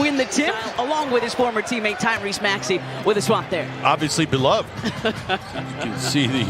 win the tip, along with his former teammate Tyrese Maxey with a swat there. Obviously beloved. You can see the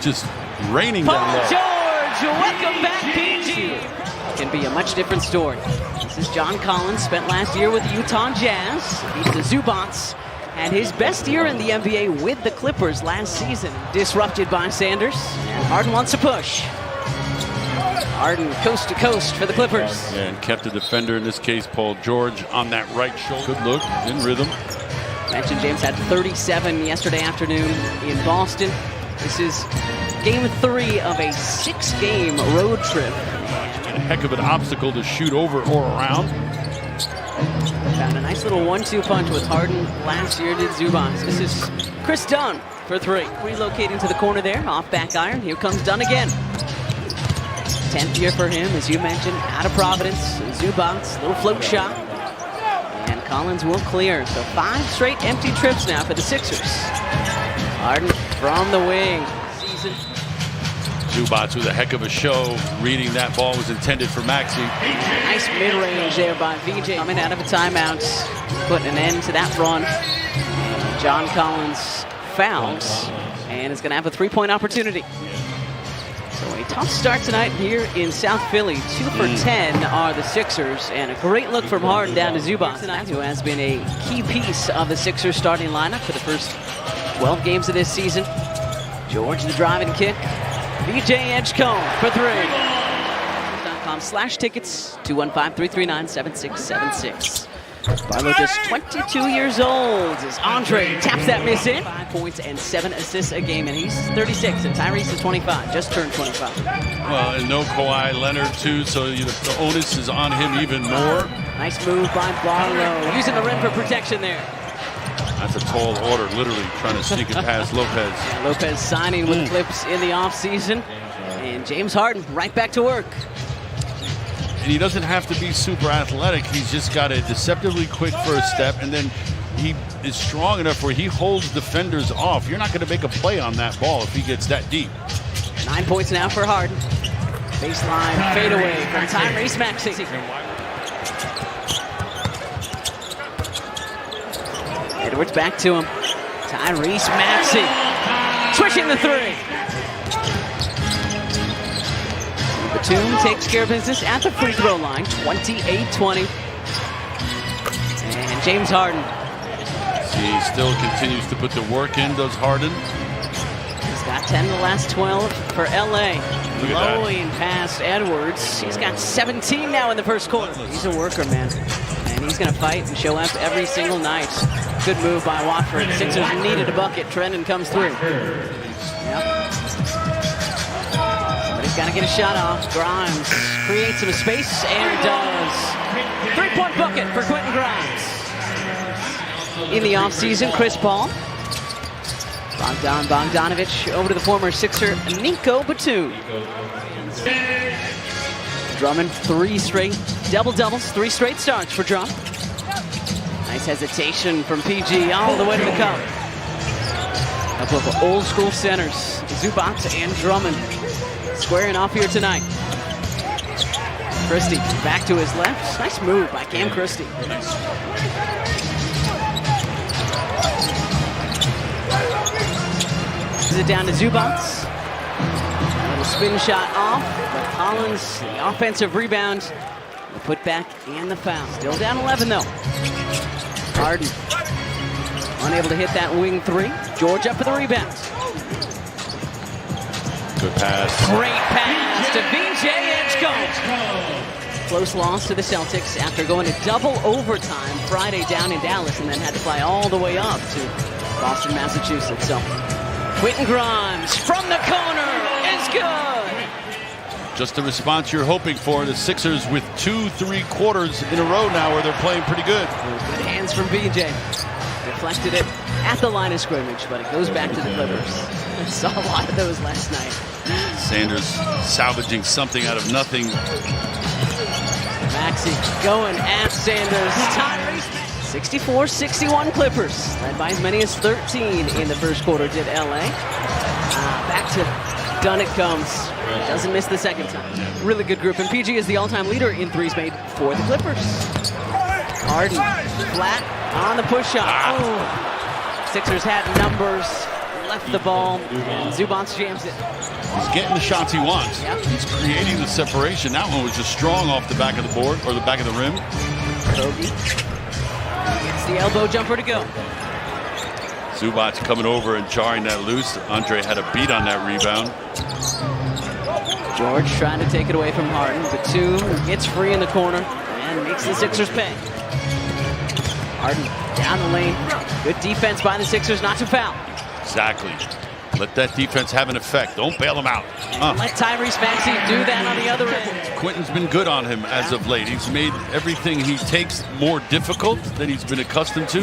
just raining Paul down low. George, welcome back, PG. Can be a much different story. This is John Collins, spent last year with the Utah Jazz. He's the Zubats. And his best year in the NBA with the Clippers last season. Disrupted by Sanders. And Harden wants to push. Harden coast to coast for the Clippers. Yeah, and kept the defender, in this case Paul George, on that right shoulder. Good look, in rhythm. Mentioned James had 37 yesterday afternoon in Boston. This is game 3 of a 6-game road trip. A heck of an obstacle to shoot over or around. Found a nice little 1-2 punch with Harden last year to Zubats. This is Chris Dunn for 3. Relocating to the corner there, off back iron. Here comes Dunn again. 10th year for him, as you mentioned, out of Providence. Zubats, little float shot. And Collins will clear. So 5 straight empty trips now for the Sixers. Harden from the wing. Season. Zubats with a heck of a show, reading that ball was intended for Maxey. Nice mid-range there by VJ. Coming out of a timeout, putting an end to that run. John Collins fouls, and is going to have a 3-point opportunity. So a tough start tonight here in South Philly. 2 for 10 are the Sixers, and a great look from Harden down to Zubats tonight, who has been a key piece of the Sixers starting lineup for the first 12 games of this season. George the drive and kick. VJ Edgecombe for 3. .com/tickets, 215-339-7676. Barlow just 22 years old as Andre taps that miss in. 5 points and 7 assists a game, and he's 36, and Tyrese is 25, just turned 25. Well, and no Kawhi Leonard, too, so the onus is on him even more. Nice move by Barlow, using the rim for protection there. That's a tall order, literally trying to sneak it past Lopez. Yeah, Lopez signing with Clips in the offseason. And James Harden right back to work. And he doesn't have to be super athletic. He's just got a deceptively quick first step, and then he is strong enough where he holds defenders off. You're not going to make a play on that ball if he gets that deep. 9 points now for Harden. Baseline fadeaway from Tyrese Maxey. Edwards back to him. Tyrese Maxey. Switching the 3. Batum takes care of business at the free throw line. 28-20. And James Harden. He still continues to put the work in, does Harden. He's got 10 in the last 12 for LA. Blowing past Edwards. He's got 17 now in the first quarter. He's a worker, man. And he's going to fight and show up every single night. Good move by Watford. Sixers needed a bucket. Trendon comes through. Yep. Somebody's got to get a shot off. Grimes creates some space and does. 3-point bucket for Quentin Grimes. In the offseason, Chris Paul. Bogdanovich over to the former Sixer, Nico Batum. Drummond, 3 straight double-doubles, 3 straight starts for Drum. Nice hesitation from PG all the way to the cup. A couple of old school centers, Zubats and Drummond, squaring off here tonight. Christie back to his left. Nice move by Cam Christie. It down to Zubats. A little spin shot off, but Collins, the offensive rebound, the putback and the foul. Still down 11 though. Harden unable to hit that wing 3. George up for the rebound. Good pass. Great pass to VJ Edgecombe. Close loss to the Celtics after going to double overtime Friday down in Dallas, and then had to fly all the way up to Boston, Massachusetts. So Quentin Grimes from the corner is good. Just the response you're hoping for. The Sixers with 2-3 quarters in a row now where they're playing pretty good. Good hands from VJ. Deflected it at the line of scrimmage, but it goes back to the Clippers. I saw a lot of those last night. Sanders salvaging something out of nothing. Maxey going at Sanders. Tyrese. 64-61 Clippers, led by as many as 13 in the first quarter did LA. Back to Dunn it comes. Doesn't miss the second time. Really good group, and PG is the all-time leader in threes made for the Clippers. Harden flat on the push shot. Oh. Sixers had numbers, left the ball, and Zubac jams it. He's getting the shots he wants. Yep. He's creating the separation. That one was just strong off the back of the board, or the back of the rim. Kobe gets the elbow jumper to go. Zubac coming over and jarring that loose. Andre had a beat on that rebound. George trying to take it away from Harden. Batum gets free in the corner and makes the Sixers pay. Harden down the lane. Good defense by the Sixers not to foul. Exactly. Let that defense have an effect. Don't bail him out. Let Tyrese Maxey do that on the other end. Quentin's been good on him as of late. He's made everything he takes more difficult than he's been accustomed to.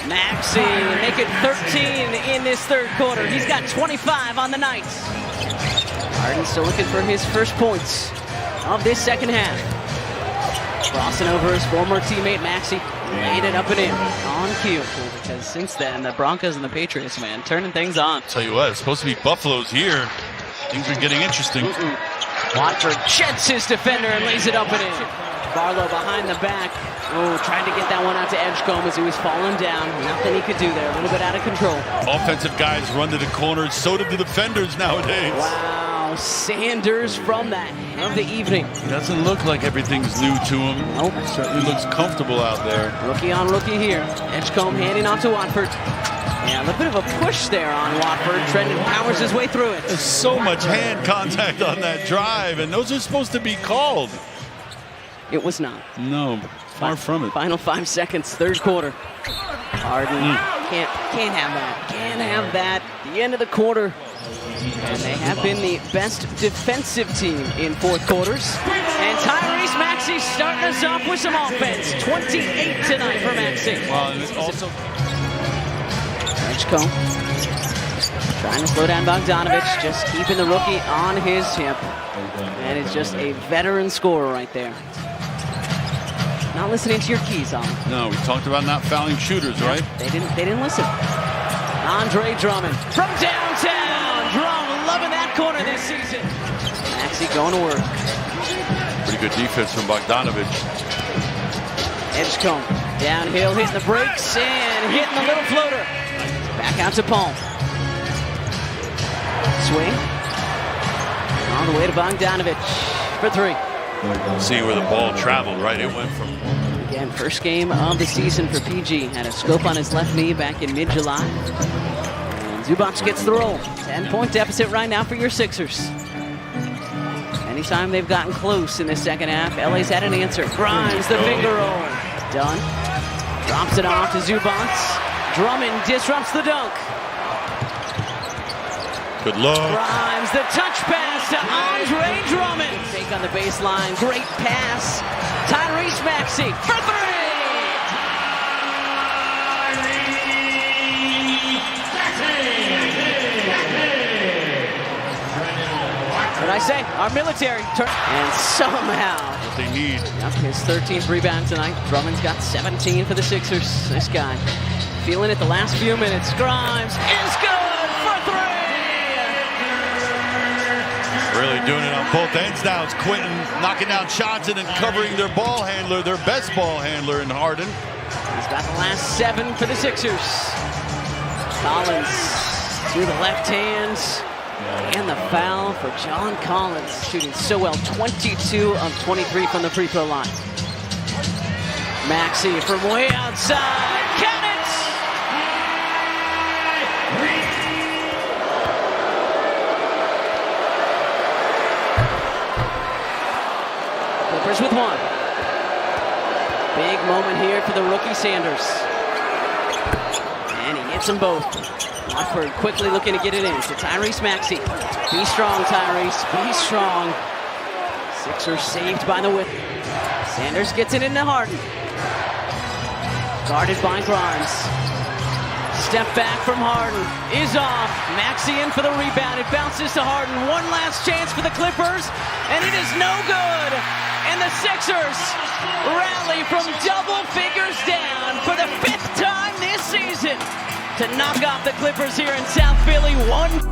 Maxey make it 13 in this third quarter. He's got 25 on the night. Harden still looking for his first points of this second half. Crossing over his former teammate Maxey. Laid it up and in on cue. Because since then, the Broncos and the Patriots, man, turning things on. Tell you what, it's supposed to be Buffalo's here. Things are getting interesting. Watford jets his defender and lays it up and in. Barlow behind the back. Oh, trying to get that one out to Edgecombe as he was falling down. Nothing he could do there. A little bit out of control. Offensive guys run to the corners. So do the defenders nowadays. Wow. Sanders from that of the evening. He doesn't look like everything's new to him. Nope. Certainly looks comfortable out there. Rookie on rookie here. Edgecombe handing off to Watford. Yeah, a little bit of a push there on Watford. Trendon powers his way through it. There's so much hand contact on that drive, and those are supposed to be called. It was not. No, far from it. Final 5 seconds, third quarter. Harden can't have that. Can't have that. The end of the quarter. And they have been the best defensive team in fourth quarters. And Tyrese Maxey starting us off with some offense. 28 tonight for Maxey. Well, and also Edgecombe trying to slow down Bogdanovic, just keeping the rookie on his hip. And it's just a veteran scorer right there. Not listening to your keys, on. No, we talked about not fouling shooters, right? They didn't listen. Andre Drummond from downtown. Drummond loving that corner this season. Maxey going to work. Pretty good defense from Bogdanovic. Edgecombe downhill, hitting the brakes and hitting the little floater. Back out to Palm. Swing. On the way to Bogdanovic for three. See where the ball traveled, right? It went from... Again, first game of the season for PG. Had a scope on his left knee back in mid-July. And Zubac gets the roll. 10-point deficit right now for your Sixers. Anytime they've gotten close in the second half, LA's had an answer. Grimes, the finger roll. Done. Drops it off to Zubac. Drummond disrupts the dunk. Good luck. Grimes, the touch pass to Andre Drummond. Take on the baseline, great pass. Tyrese Maxey for three. What did I say? Our military turn. And somehow. What they need. Yep, his 13th rebound tonight. Drummond's got 17 for the Sixers. This guy feeling it the last few minutes. Grimes is good for three. Really doing it on both ends now. It's Quentin knocking down shots and then covering their ball handler, their best ball handler in Harden. He's got the last 7 for the Sixers. Collins through the left hand. And the foul for John Collins. Shooting so well, 22 of 23 from the free throw line. Maxey from way outside. Count it! Clippers with one. Big moment here for the rookie Sanders. And he hits them both. Watford quickly looking to get it in to Tyrese Maxey. Be strong, Tyrese. Be strong. Sixers saved by the whip. Sanders gets it into Harden. Guarded by Grimes. Step back from Harden. Is off. Maxey in for the rebound. It bounces to Harden. One last chance for the Clippers. And it is no good. And the Sixers rally from double figures down for the 5th time this season to knock off the Clippers here in South Philly. 1